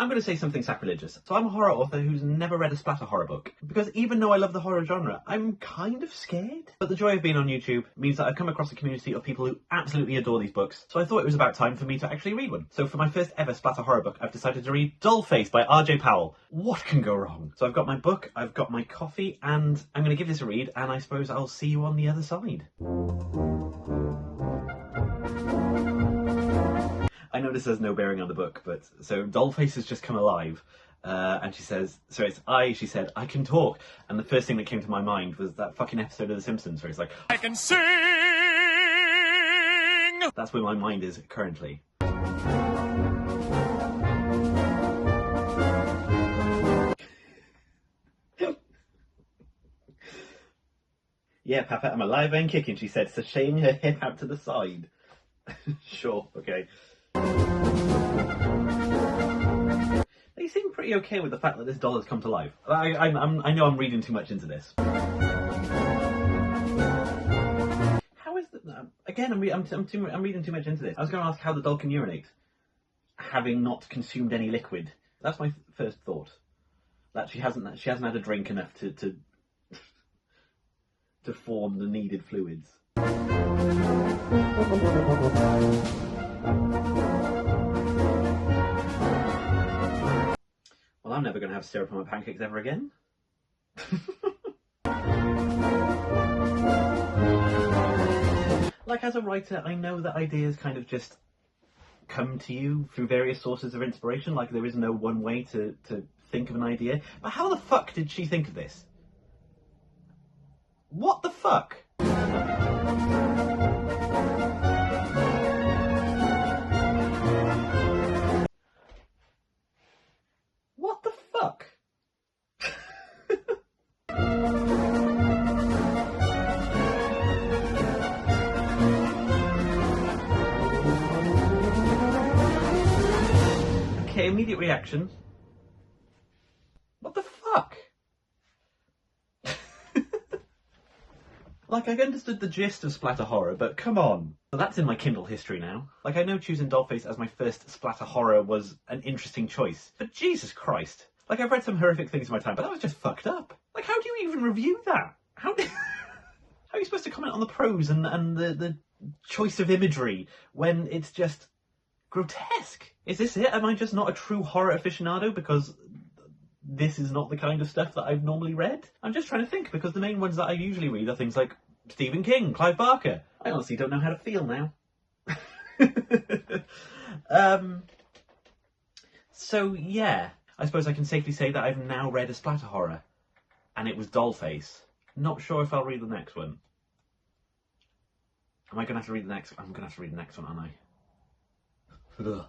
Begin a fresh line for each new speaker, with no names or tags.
I'm going to say something sacrilegious. So I'm a horror author who's never read a splatter horror book. Because even though I love the horror genre, I'm kind of scared. But the joy of being on YouTube means that I've come across a community of people who absolutely adore these books. So I thought it was about time for me to actually read one. So for my first ever splatter horror book, I've decided to read Dollface by R.J. Powell. What can go wrong? So I've got my book, I've got my coffee, and I'm going to give this a read, and I suppose I'll see you on the other side. I know this has no bearing on the book, but so Dollface has just come alive, and she says, she said, I can talk. And the first thing that came to my mind was that fucking episode of The Simpsons where it's like, I can sing! That's where my mind is currently. Yeah, Papa, I'm alive and kicking, she said, sashaying her hip out to the side. Sure, okay. They seem pretty okay with the fact that this doll has come to life. I know I'm reading too much into this. How is that? Again, I'm reading too much into this. I was going to ask how the doll can urinate, having not consumed any liquid. That's my first thought. That she hasn't had a drink enough to form the needed fluids. Well, I'm never going to have syrup on my pancakes ever again. Like, as a writer, I know that ideas kind of just come to you through various sources of inspiration. Like, there is no one way to think of an idea. But how the fuck did she think of this? What the fuck? What the fuck? Okay, immediate reaction. What the fuck? Like, I understood the gist of splatter horror, but come on. But that's in my Kindle history now. Like, I know choosing Dollface as my first splatter horror was an interesting choice, but Jesus Christ. Like, I've read some horrific things in my time, but that was just fucked up. Like, how do you even review that? How are you supposed to comment on the prose and the choice of imagery when it's just grotesque? Is this it? Am I just not a true horror aficionado because this is not the kind of stuff that I've normally read? I'm just trying to think, because the main ones that I usually read are things like Stephen King, Clive Barker. I honestly don't know how to feel now. So yeah, I suppose I can safely say that I've now read a splatter horror, and it was Dollface. Not sure if I'll read the next one. Am I going to have to read the next? I'm going to have to read the next one, aren't I? Ugh.